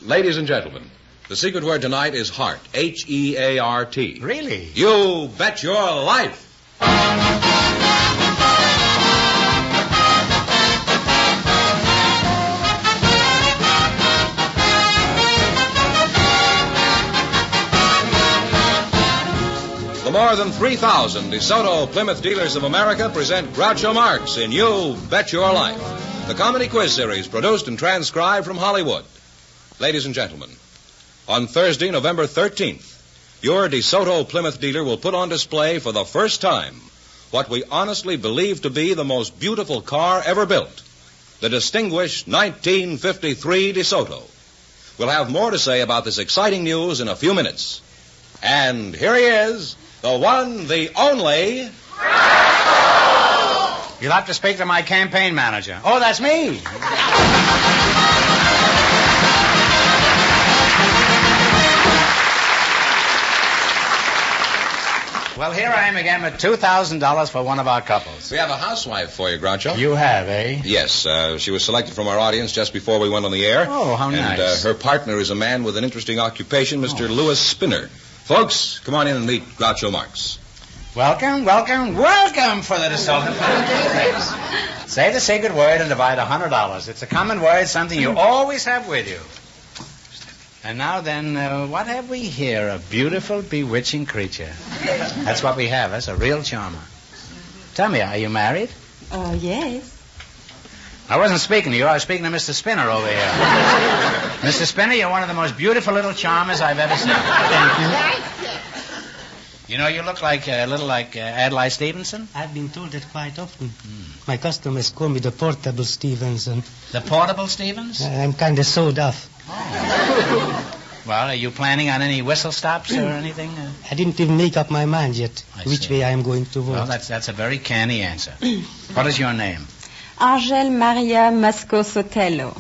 Ladies and gentlemen, the secret word tonight is heart. H-E-A-R-T. Really? You bet your life. The more than 3,000 DeSoto Plymouth Dealers of America present Groucho Marx in You Bet Your Life, the comedy quiz series produced and transcribed from Hollywood. Ladies and gentlemen, on Thursday, November 13th, your DeSoto Plymouth dealer will put on display for the first time what we honestly believe to be the most beautiful car ever built, the distinguished 1953 DeSoto. We'll have more to say about this exciting news in a few minutes. And here he is, the one, the only... You'll have to speak to my campaign manager. Oh, that's me. Well, here I am again with $2,000 for one of our couples. We have a housewife for you, Groucho. You have, eh? Yes, she was selected from our audience just before we went on the air. Oh, how nice. And her partner is a man with an interesting occupation, Mr. Louis Spinner. Folks, come on in and meet Groucho Marx. Welcome, welcome, welcome for the DeSoto Dealers. Say the secret word and divide $100. It's a common word, something you always have with you. And now then, what have we here? A beautiful, bewitching creature. That's what we have. That's a real charmer. Tell me, are you married? Yes. I wasn't speaking to you. I was speaking to Mr. Spinner over here. Mr. Spinner, you're one of the most beautiful little charmers I've ever seen. Thank you. You know, you look like a little like Adlai Stevenson. I've been told that quite often. My customers call me the portable Stevenson. The portable Stevens? I'm kind of sewed off. Oh. Well, are you planning on any whistle stops or anything? I didn't even make up my mind yet which way I am going to vote. Well, that's a very canny answer. What is your name? Angel Maria Masco Sotelo.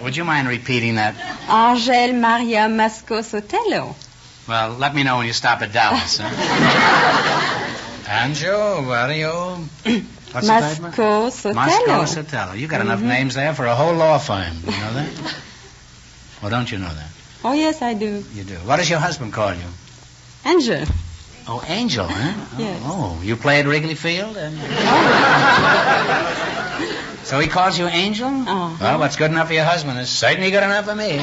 Would you mind repeating that? Angel Maria Masco Sotelo. Well, let me know when you stop at Dallas. Huh? Angel Mario... What's Masco Sotelo. Masco Sotelo. You got enough names there for a whole law firm. You know that? Or don't you know that? Oh, yes, I do. You do. What does your husband call you? Angel. Oh, Angel, huh? Yes. Oh, you play at Wrigley Field? So he calls you Angel? Uh-huh. Well, what's good enough for your husband is certainly good enough for me.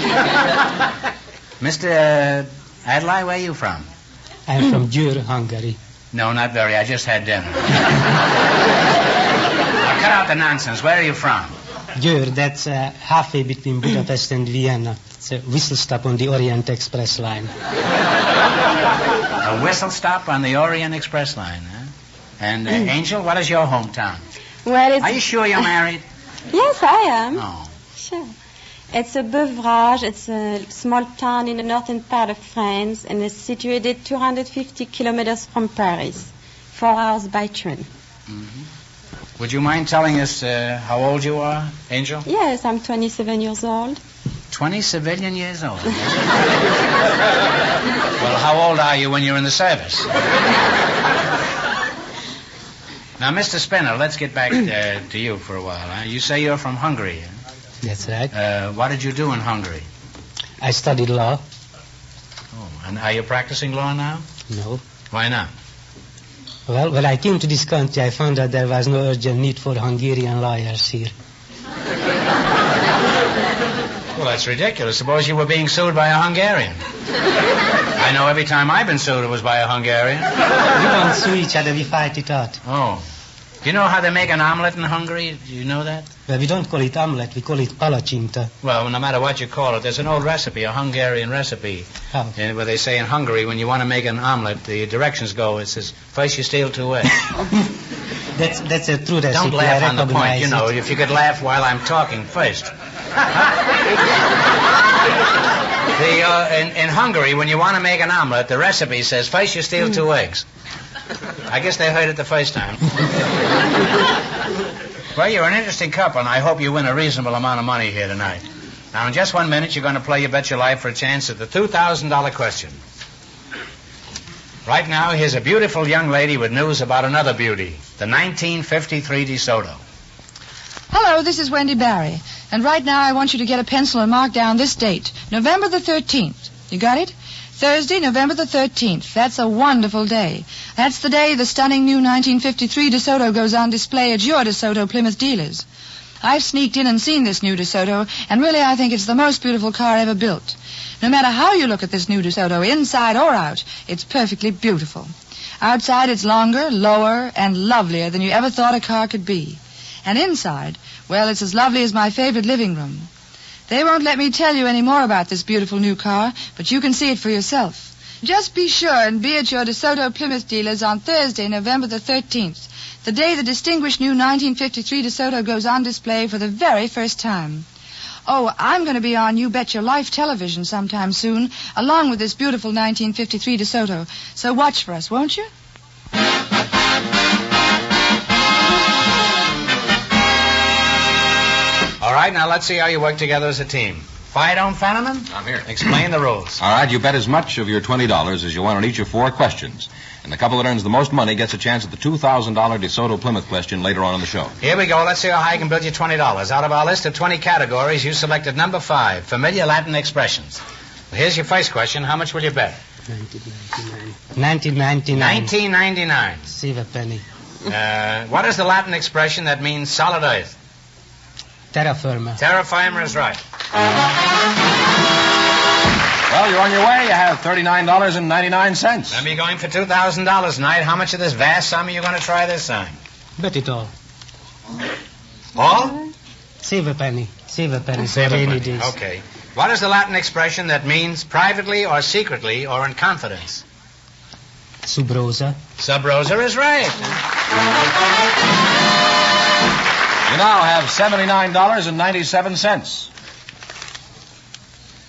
Mr. Adlai, where are you from? I'm from Győr, Hungary. No, not very. I just had dinner. Now, cut out the nonsense. Where are you from? Győr, that's halfway between Budapest and Vienna. It's a whistle stop on the Orient Express line. A whistle stop on the Orient Express line, huh? And, Angel, what is your hometown? Well, Are you sure you're married? Yes, I am. Oh. Sure. It's a Bevrage. It's a small town in the northern part of France, and it's situated 250 kilometers from Paris. 4 hours by train. Mm-hmm. Would you mind telling us how old you are, Angel? Yes, I'm 27 years old. 27 years old. Well, how old are you when you're in the service? Now, Mr. Spinner, let's get back to you for a while. Huh? You say you're from Hungary. Huh? That's right. What did you do in Hungary? I studied law. Oh, and are you practicing law now? No. Why not? Well, when I came to this country, I found that there was no urgent need for Hungarian lawyers here. Well, that's ridiculous. Suppose you were being sued by a Hungarian. I know every time I've been sued, it was by a Hungarian. We don't sue each other, we fight it out. Oh. Do you know how they make an omelet in Hungary? Do you know that? Well, we don't call it omelette, we call it palacsinta. Well, no matter what you call it, there's an old recipe, a Hungarian recipe. How? Where they say in Hungary, when you want to make an omelet, the directions go, it says, first you steal 2 eggs. That's a true recipe. Don't laugh on the point, you know, it. if you could laugh while I'm talking first. In Hungary, when you want to make an omelet, the recipe says, first you steal 2 eggs. I guess they heard it the first time. Well, you're an interesting couple, and I hope you win a reasonable amount of money here tonight. Now, in just 1 minute, you're going to play You Bet Your Life for a chance at the $2,000 question. Right now, here's a beautiful young lady with news about another beauty, the 1953 DeSoto. Hello, this is Wendy Barry. And right now I want you to get a pencil and mark down this date, November the 13th. You got it? Thursday, November the 13th. That's a wonderful day. That's the day the stunning new 1953 DeSoto goes on display at your DeSoto Plymouth dealers. I've sneaked in and seen this new DeSoto, and really I think it's the most beautiful car ever built. No matter how you look at this new DeSoto, inside or out, it's perfectly beautiful. Outside it's longer, lower, and lovelier than you ever thought a car could be. And inside, well, it's as lovely as my favorite living room. They won't let me tell you any more about this beautiful new car, but you can see it for yourself. Just be sure and be at your DeSoto Plymouth dealers on Thursday, November the 13th, the day the distinguished new 1953 DeSoto goes on display for the very first time. Oh, I'm going to be on You Bet Your Life television sometime soon, along with this beautiful 1953 DeSoto. So watch for us, won't you? All right, now let's see how you work together as a team. Fido and Fenneman? I'm here. Explain the rules. All right, you bet as much of your $20 as you want on each of 4 questions. And the couple that earns the most money gets a chance at the $2,000 DeSoto Plymouth question later on in the show. Here we go. Let's see how high I can build you $20. Out of our list of 20 categories, you selected number 5, familiar Latin expressions. Well, here's your first question. How much will you bet? 1999. 1999. Save a penny. What is the Latin expression that means solid earth? Terra firma. Terra firma is right. Well, you're on your way. You have $39.99. Let me going for $2,000 tonight. How much of this vast sum are you going to try this time? Bet it all. All? Save a penny. Save a penny. Save a rainy penny. days. Okay. What is the Latin expression that means privately or secretly or in confidence? Sub rosa. Sub rosa is right. You now have $79.97.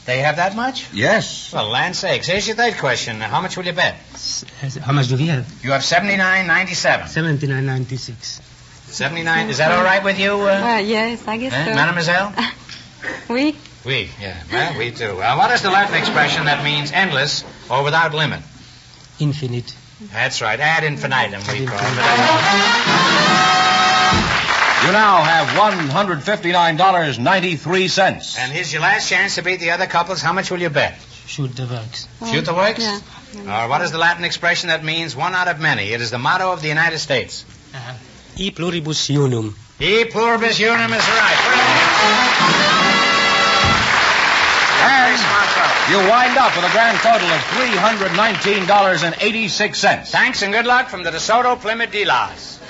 They have that much? Yes. Well, land sakes. Here's your third question. How much will you bet? How much do we have? You have $79.97. 79.96. 79. Is that all right with you? Yes, I guess so. Mademoiselle? Oui. We, yeah. Well, we do. What is the Latin expression that means endless or without limit? Infinite. That's right. Ad infinitum, we call it. You now have $159.93. And here's your last chance to beat the other couples. How much will you bet? Shoot the works. Shoot the works? Yeah. What is the Latin expression that means one out of many? It is the motto of the United States. E pluribus unum. E pluribus unum is right. And you wind up with a grand total of $319.86. Thanks and good luck from the DeSoto Plymouth dealers.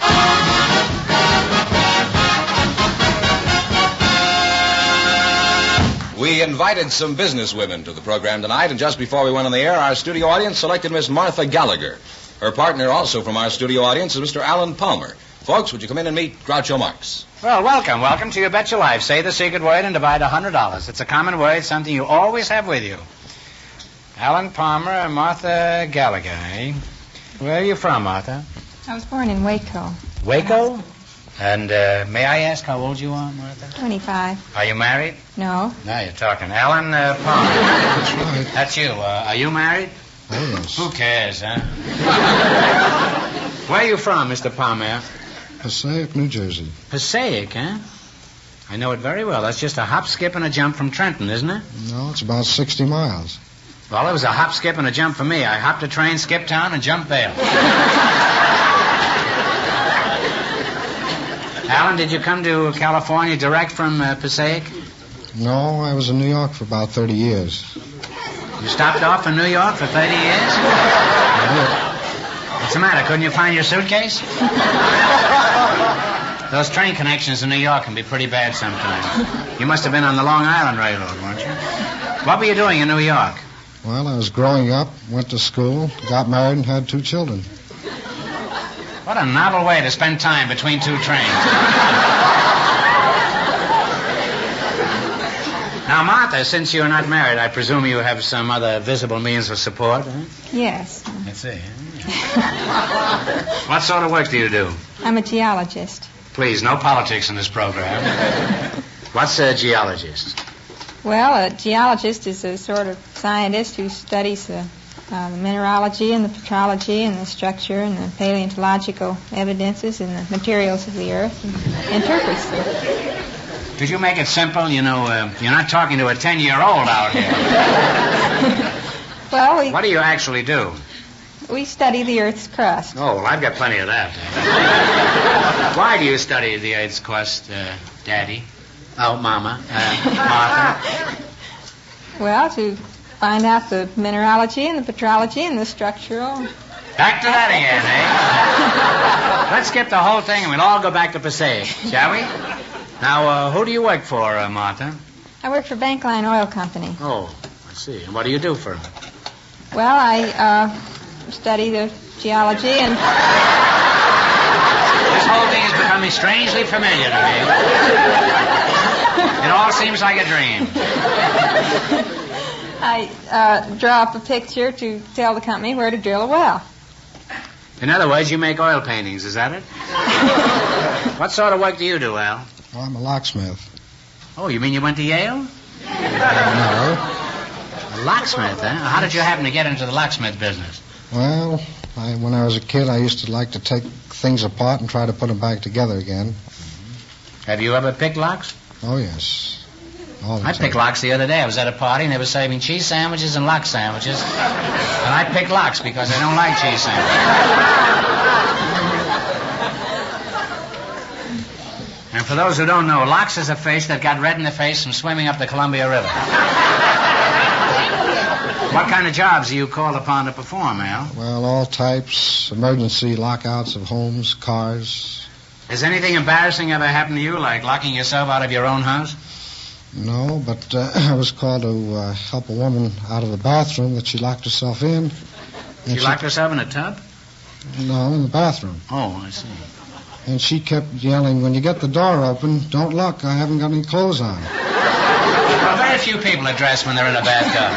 We invited some businesswomen to the program tonight, and just before we went on the air, our studio audience selected Miss Martha Gallagher. Her partner, also from our studio audience, is Mr. Alan Palmer. Folks, would you come in and meet Groucho Marx? Well, welcome. Welcome to You Bet Your Life. Say the secret word and divide $100. It's a common word, something you always have with you. Alan Palmer and Martha Gallagher, eh? Where are you from, Martha? I was born in Waco. Waco? And may I ask how old you are, Martha? 25. Are you married? No. Now you're talking. Alan Palmer. That's right. That's you. Are you married? Oh, yes. Who cares, huh? Where are you from, Mr. Palmer? Passaic, New Jersey. Passaic, huh? I know it very well. That's just a hop, skip, and a jump from Trenton, isn't it? No, it's about 60 miles. Well, it was a hop, skip, and a jump for me. I hopped a train, skipped town, and jumped bail. Alan, did you come to California direct from Passaic? No, I was in New York for about 30 years. You stopped off in New York for 30 years? What's the matter? Couldn't you find your suitcase? Those train connections in New York can be pretty bad sometimes. You must have been on the Long Island Railroad, weren't you? What were you doing in New York? Well, I was growing up, went to school, got married, and had 2 children. What a novel way to spend time between 2 trains. Now, Martha, since you're not married, I presume you have some other visible means of support, huh? Yes. Let's see. What sort of work do you do? I'm a geologist. Please, no politics in this program. What's a geologist? Well, a geologist is a sort of scientist who studies the mineralogy and the petrology and the structure and the paleontological evidences and the materials of the earth and interprets them. Could you make it simple? You know, you're not talking to a 10-year-old out here. Well, What do you actually do? we study the Earth's crust. Oh, well, I've got plenty of that. Why do you study the Earth's crust, Daddy? Oh, Mama. Martha? Well, to find out the mineralogy and the petrology and the structural. Back to that again, eh? Let's skip the whole thing and we'll all go back to Passaic, shall we? Now, who do you work for, Martha? I work for Bankline Oil Company. Oh, I see. And what do you do for them? Well, I study the geology and... This whole thing is becoming strangely familiar to me. It all seems like a dream. I draw up a picture to tell the company where to drill a well. In other words, you make oil paintings, is that it? What sort of work do you do, Al? Well, I'm a locksmith. Oh, you mean you went to Yale? No. A locksmith, huh? How did you happen to get into the locksmith business? Well, when I was a kid, I used to like to take things apart and try to put them back together again. Have you ever picked locks? Oh, yes. All the I time. picked locks the other day. I was at a party and they were serving cheese sandwiches and lock sandwiches. And I picked locks because I don't like cheese sandwiches. And for those who don't know, locks is a face that got red in the face from swimming up the Columbia River. What kind of jobs are you called upon to perform, Al? Well, all types, emergency lockouts of homes, cars. Has anything embarrassing ever happened to you, like locking yourself out of your own house? No, but I was called to help a woman out of the bathroom that she locked herself in. She locked herself in a tub? No, in the bathroom. Oh, I see. And she kept yelling, when you get the door open, don't look, I haven't got any clothes on. Well, very few people are dressed when they're in a bathtub.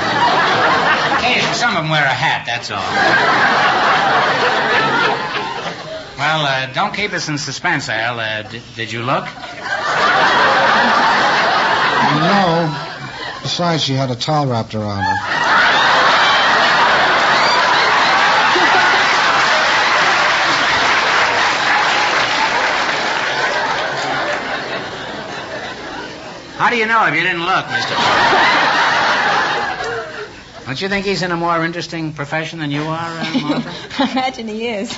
Occasionally, some of them wear a hat, that's all. Well, don't keep us in suspense, Al. Did you look? No. Besides, she had a towel wrapped around her. How do you know if you didn't look, Mr. Don't you think he's in a more interesting profession than you are, Martha? I imagine he is.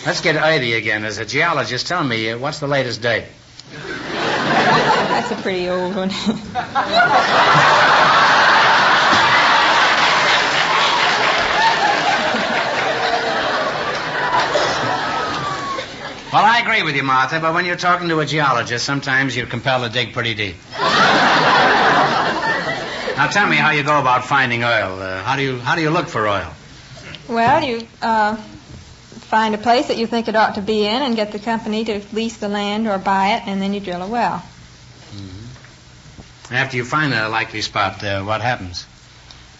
Let's get earthy again. As a geologist, tell me, what's the latest date? That's a pretty old one. Well, I agree with you, Martha, but when you're talking to a geologist, sometimes you're compelled to dig pretty deep. Now, tell me how you go about finding oil. How do you look for oil? Well, you find a place that you think it ought to be in and get the company to lease the land or buy it, and then you drill a well. Mm-hmm. After you find a likely spot, what happens?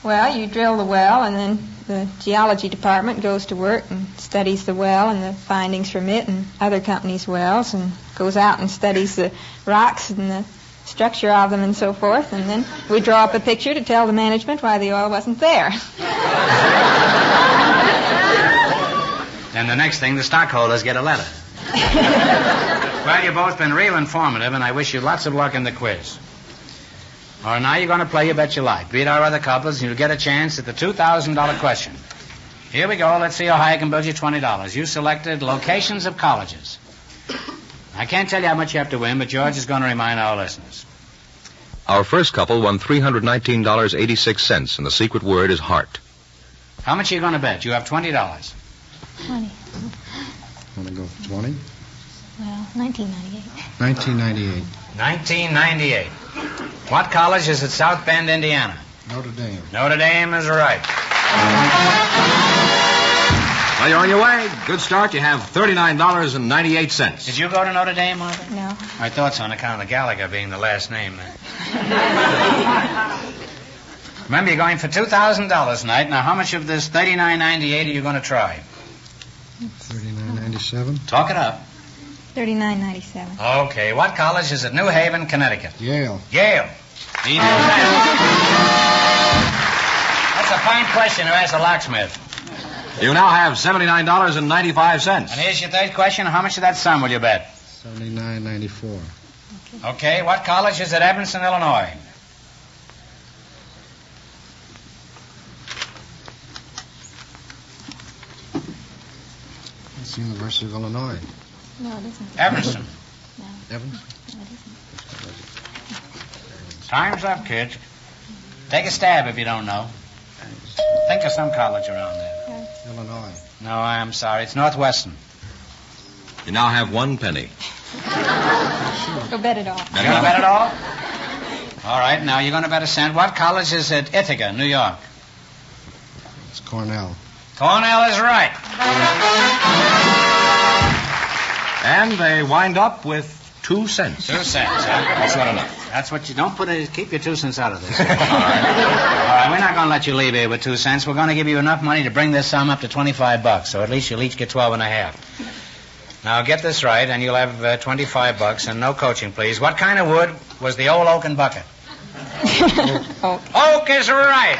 Well, you drill the well, and then the geology department goes to work and studies the well and the findings from it and other companies' wells, and goes out and studies the rocks and the structure of them and so forth, and then we draw up a picture to tell the management why the oil wasn't there. And the next thing, the stockholders get a letter. Well, you've both been real informative, and I wish you lots of luck in the quiz. All right, now you're going to play You Bet Your Life. Beat our other couples, and you'll get a chance at the $2,000 question. Here we go. Let's see how high I can build you $20. You selected locations of colleges. I can't tell you how much you have to win, but George is going to remind our listeners. Our first couple won $319.86, and the secret word is heart. How much are you going to bet? You have $20. 20. Want to go 20? Well, 1998. 1998. 1998. What college is at South Bend, Indiana? Notre Dame. Notre Dame is right. Well, you're on your way. Good start. You have $39.98. Did you go to Notre Dame, Martha? No. I thought so, on account of Gallagher being the last name there. Remember, you're going for $2,000 tonight. Now, how much of this $39.98 are you going to try? $39.97. Talk it up. $39.97. Okay. What college is at New Haven, Connecticut? Yale. Yale. He knows that. That's a fine question to ask a locksmith. You now have $79.95. And here's your third question. How much of that sum will you bet? $79.94. Okay, what college is at Evanston, Illinois? It's the University of Illinois. No, it isn't. Evanston. Evans? No, it isn't. Time's up, kids. Take a stab if you don't know. Think of some college around there. Illinois. No, I'm sorry. It's Northwestern. You now have 1 penny. Go bet it all. You going to bet it all? All right, now you're going to bet a cent. What college is at Ithaca, New York? It's Cornell. Cornell is right. And they wind up with 2 cents. 2 cents, huh? That's not enough. That's what you don't put it. Keep your 2 cents out of this. All right, we're not going to let you leave here with 2 cents. We're going to give you enough money to bring this sum up to $25, so at least you'll each get 12 and a half. Now get this right, and you'll have $25 and no coaching, please. What kind of wood was the old oaken bucket? Oak. Oak is right.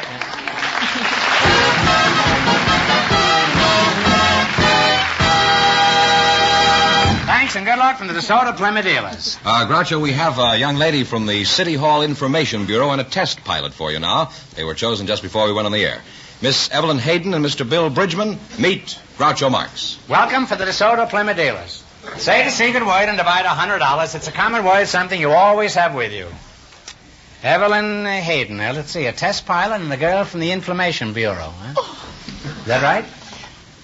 Thanks and good luck from the DeSoto Plymouth dealers. Groucho, we have a young lady from the City Hall Information Bureau and a test pilot for you now. They were chosen just before we went on the air. Miss Evelyn Hayden and Mr. Bill Bridgman, meet Groucho Marx. Welcome for the DeSoto Plymouth dealers. Say the secret word and divide $100. It's a common word, something you always have with you. Evelyn Hayden. Now, let's see, a test pilot and a girl from the Information Bureau. Huh? Is that right?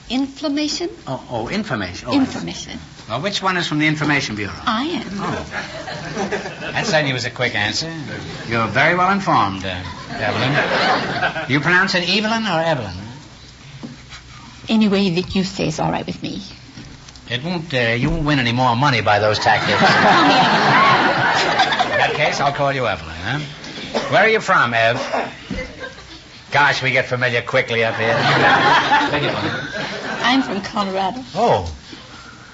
Inflammation? Oh, information. Oh, Information. Well, which one is from the Information Bureau? I am. Oh. That certainly was a quick answer. You're very well informed, Evelyn. You pronounce it Evelyn or Evelyn? Any way that you say is all right with me. It won't, you won't win any more money by those tactics. In that case, I'll call you Evelyn, huh? Where are you from, Ev? Gosh, we get familiar quickly up here. I'm from Colorado. Oh.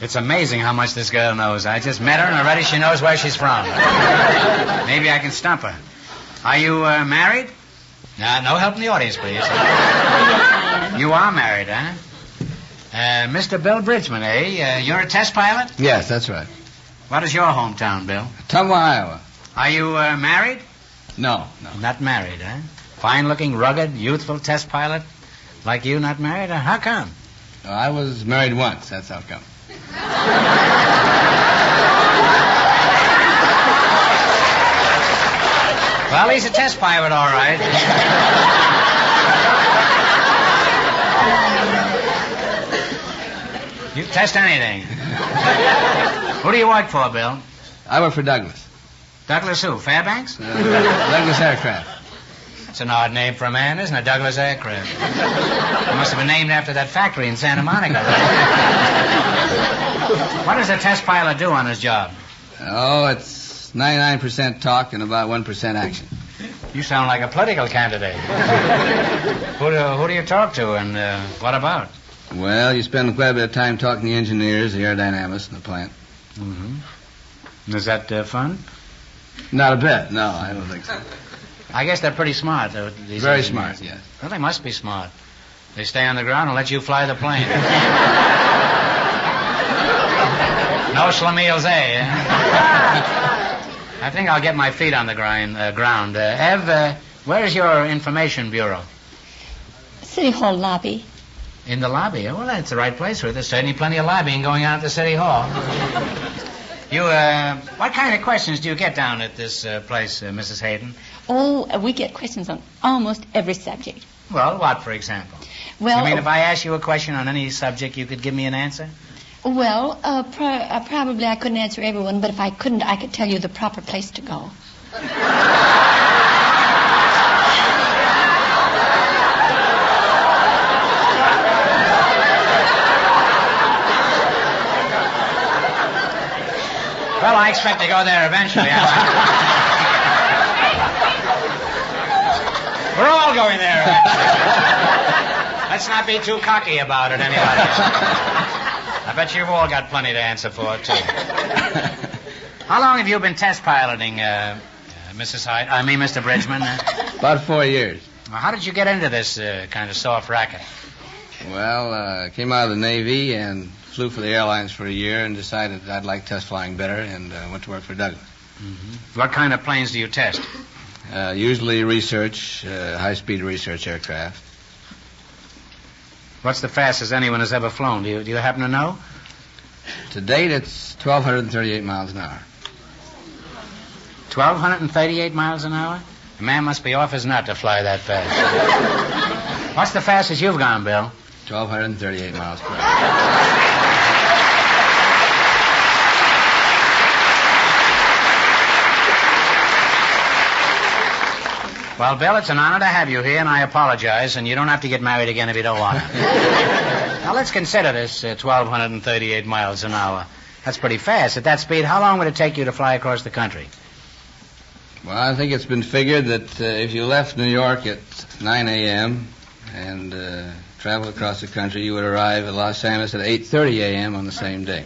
It's amazing how much this girl knows. I just met her and already she knows where she's from. Maybe I can stump her. Are you married? No help in the audience, please. You are married, huh? Mr. Bill Bridgman, eh? You're a test pilot? Yes, that's right. What is your hometown, Bill? Ottumwa, Iowa. Are you married? No. Not married, huh? Fine-looking, rugged, youthful test pilot? Like you, not married? How come? I was married once. That's how it comes. Well, he's a test pilot, all right. You test anything. Who do you work for, Bill? I work for Douglas. Douglas who? Fairbanks? Douglas Aircraft. That's an odd name for a man, isn't it? Douglas Aircraft. It must have been named after that factory in Santa Monica. What does a test pilot do on his job? Oh, it's 99% talk and about 1% action. You sound like a political candidate. Who do you talk to and what about? Well, you spend quite a bit of time talking to the engineers, the aerodynamists, and the plant. Mm-hmm. Is that fun? Not a bit. No, I don't think so. I guess they're pretty smart. These Very engineers. smart, yes. Well, they must be smart. They stay on the ground and let you fly the plane. No schlemiels, eh? I think I'll get my feet on the ground. Ev, where is your Information Bureau? City Hall lobby. In the lobby? Well, that's the right place for it. There's certainly plenty of lobbying going on at the City Hall. You, what kind of questions do you get down at this place, Mrs. Hayden? Oh, we get questions on almost every subject. Well, what, for example? Well, You mean if I ask you a question on any subject, you could give me an answer? Well, probably I couldn't answer everyone, but if I couldn't, I could tell you the proper place to go. Well, I expect to go there eventually. We're all going there eventually. Let's not be too cocky about it, anybody. I bet you've all got plenty to answer for, too. How long have you been test piloting, Mr. Bridgman? About 4 years. Well, how did you get into this kind of soft racket? Well, I came out of the Navy and flew for the airlines for a year and decided I'd like test flying better and went to work for Douglas. Mm-hmm. What kind of planes do you test? Usually research, high-speed research aircraft. What's the fastest anyone has ever flown? Do you happen to know? To date, it's 1,238 miles an hour. 1,238 miles an hour? A man must be off his nut to fly that fast. What's the fastest you've gone, Bill? 1,238 miles per hour. Well, Bill, it's an honor to have you here, and I apologize, and you don't have to get married again if you don't want to. Now, let's consider this 1,238 miles an hour. That's pretty fast. At that speed, how long would it take you to fly across the country? Well, I think it's been figured that if you left New York at 9 a.m. and traveled across the country, you would arrive at Los Angeles at 8:30 a.m. on the same day.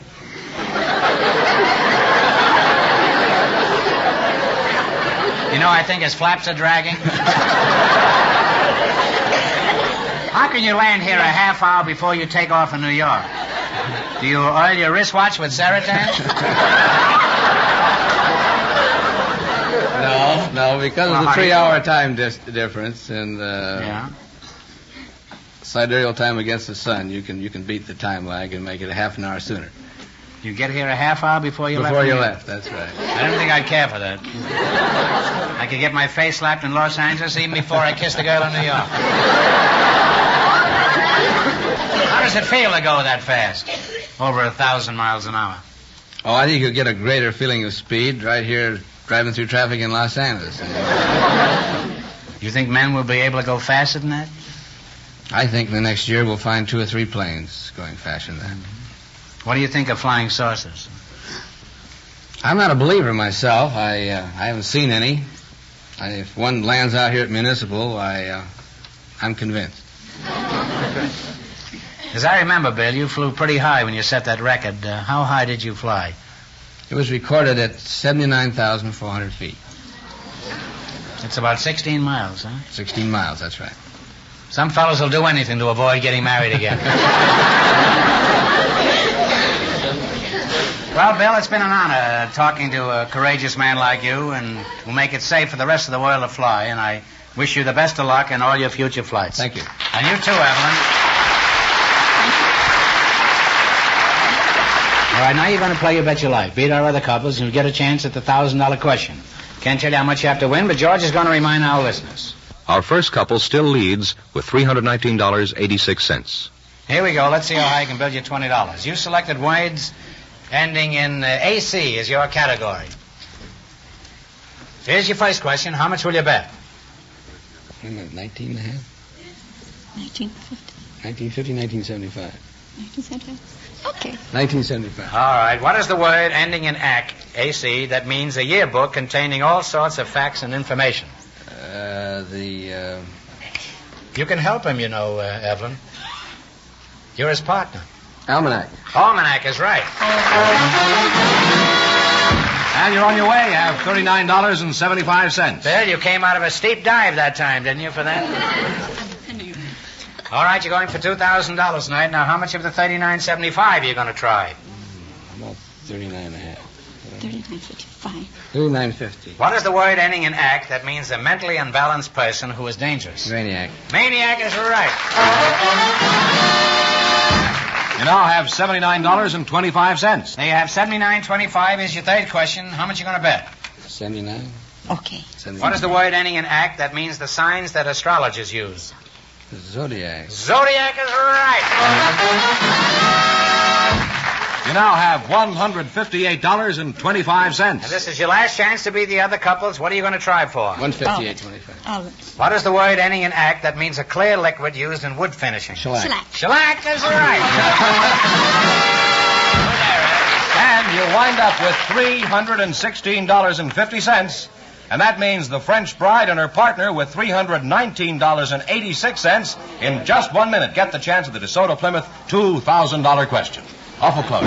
You know, I think his flaps are dragging. How can you land here a half hour before you take off in New York? Do you oil your wristwatch with Ceratans? No, because of the 3-hour time difference and sidereal time against the sun, you can beat the time lag and make it a half an hour sooner. You get here a half hour before you left? Before you left, that's right. I don't think I'd care for that. I could get my face slapped in Los Angeles even before I kissed a girl in New York. How does it feel to go that fast? Over 1,000 miles an hour. Oh, I think you'll get a greater feeling of speed right here driving through traffic in Los Angeles. You think men will be able to go faster than that? I think the next year we'll find 2 or 3 planes going faster than that. What do you think of flying saucers? I'm not a believer myself. I haven't seen any. If one lands out here at Municipal, I'm convinced. As I remember, Bill, you flew pretty high when you set that record. How high did you fly? It was recorded at 79,400 feet. It's about 16 miles, huh? 16 miles, that's right. Some fellows will do anything to avoid getting married again. Well, Bill, it's been an honor talking to a courageous man like you, and we'll make it safe for the rest of the world to fly, and I wish you the best of luck in all your future flights. Thank you. And you too, Evelyn. All right, now you're going to play You Bet Your Life. Beat our other couples, and you'll get a chance at the $1,000 question. Can't tell you how much you have to win, but George is going to remind our listeners. Our first couple still leads with $319.86. Here we go. Let's see how high I can build you $20. You selected words ending in AC as your category. Here's your first question. How much will you bet? 19 and a half. 1950. 1975. 1975. Okay. 1975. All right. What is the word ending in AC that means a yearbook containing all sorts of facts and information? You can help him, you know, Evelyn. You're his partner. Almanac. Almanac is right. And you're on your way. You have $39.75. Bill, you came out of a steep dive that time, didn't you, for that? All right, you're going for $2,000 tonight. Now, how much of the $39.75 are you going to try? About 39 and a half. 39.55. 39.50. What is the word ending in act that means a mentally unbalanced person who is dangerous? Maniac. Maniac is right. You now have $79.25. There you have $79.25 is your third question. How much are you going to bet? 79. Okay. 79. What is the word ending in act that means the signs that astrologers use? Zodiac. Zodiac is right. You now have $158.25. And this is your last chance to beat the other couples. What are you going to try for? 158.25. What is the word ending in act that means a clear liquid used in wood finishing? Shellac. Shellac is right. And you wind up with $316.50. And that means the French bride and her partner with $319.86 in just 1 minute. Get the chance of the DeSoto Plymouth $2,000 question. Awful close.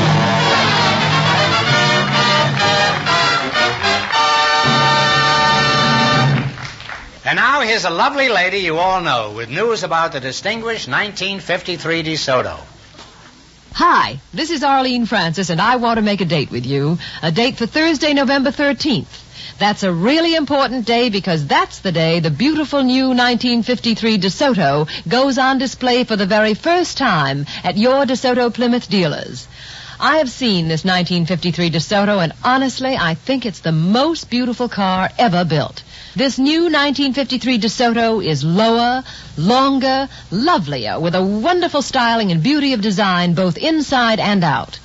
And now here's a lovely lady you all know with news about the distinguished 1953 DeSoto. Hi, this is Arlene Francis, and I want to make a date with you. A date for Thursday, November 13th. That's a really important day because that's the day the beautiful new 1953 DeSoto goes on display for the very first time at your DeSoto Plymouth dealers. I have seen this 1953 DeSoto, and honestly, I think it's the most beautiful car ever built. This new 1953 DeSoto is lower, longer, lovelier, with a wonderful styling and beauty of design both inside and out.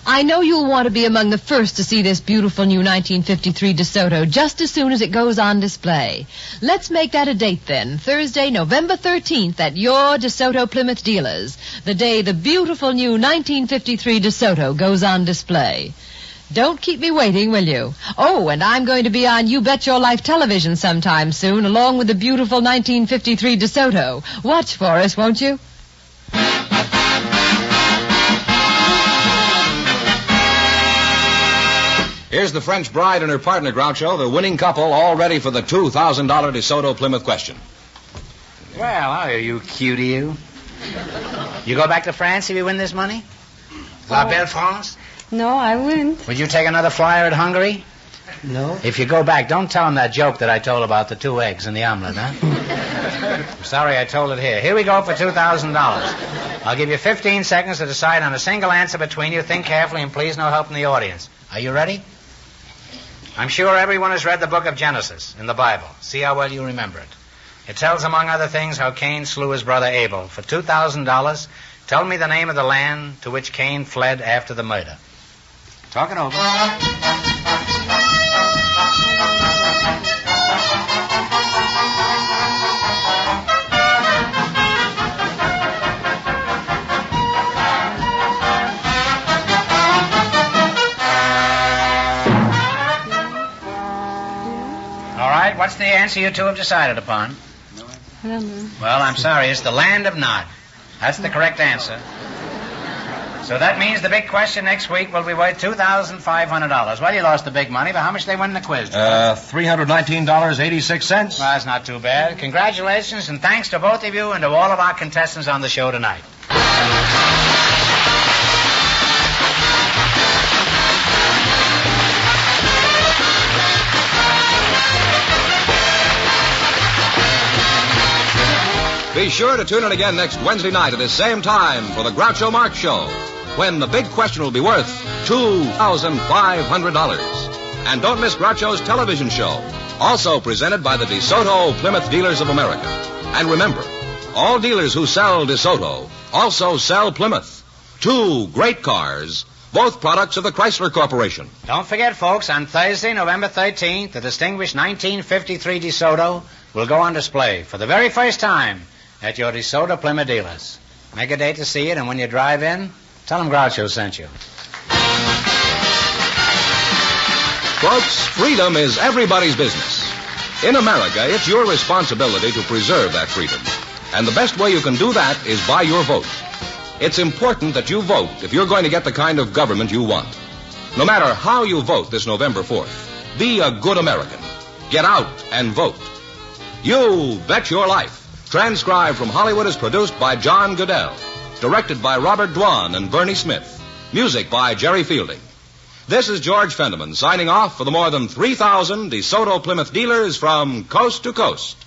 I know you'll want to be among the first to see this beautiful new 1953 DeSoto just as soon as it goes on display. Let's make that a date then, Thursday, November 13th at your DeSoto Plymouth dealers, the day the beautiful new 1953 DeSoto goes on display. Don't keep me waiting, will you? Oh, and I'm going to be on You Bet Your Life television sometime soon, along with the beautiful 1953 DeSoto. Watch for us, won't you? Here's the French bride and her partner, Groucho, the winning couple, all ready for the $2,000 DeSoto Plymouth question. Well, how are you, cutie, you? You go back to France if you win this money? La Belle France? No, I wouldn't. Would you take another flyer at Hungary? No. If you go back, don't tell them that joke that I told about the 2 eggs and the omelet, huh? I'm sorry I told it here. Here we go for $2,000. I'll give you 15 seconds to decide on a single answer between you. Think carefully and please no help from the audience. Are you ready? I'm sure everyone has read the book of Genesis in the Bible. See how well you remember it. It tells, among other things, how Cain slew his brother Abel. For $2,000, tell me the name of the land to which Cain fled after the murder. Talk it over. All right, what's the answer you two have decided upon? I don't know. Well, I'm sorry, it's the land of Nod. That's the correct answer. So that means the big question next week will be worth $2,500. Well, you lost the big money, but how much did they win in the quiz? $319.86. Well, that's not too bad. Congratulations, and thanks to both of you and to all of our contestants on the show tonight. Be sure to tune in again next Wednesday night at the same time for the Groucho Marx Show, when the big question will be worth $2,500. And don't miss Groucho's television show, also presented by the DeSoto Plymouth Dealers of America. And remember, all dealers who sell DeSoto also sell Plymouth. 2 great cars, both products of the Chrysler Corporation. Don't forget, folks, on Thursday, November 13th, the distinguished 1953 DeSoto will go on display for the very first time at your DeSoto Plymouth dealers. Make a date to see it, and when you drive in, tell them Groucho sent you. Folks, freedom is everybody's business. In America, it's your responsibility to preserve that freedom. And the best way you can do that is by your vote. It's important that you vote if you're going to get the kind of government you want. No matter how you vote this November 4th, be a good American. Get out and vote. You Bet Your Life. Transcribed from Hollywood is produced by John Goodell. Directed by Robert Dwan and Bernie Smith. Music by Jerry Fielding. This is George Fenneman signing off for the more than 3,000 DeSoto Plymouth dealers from coast to coast.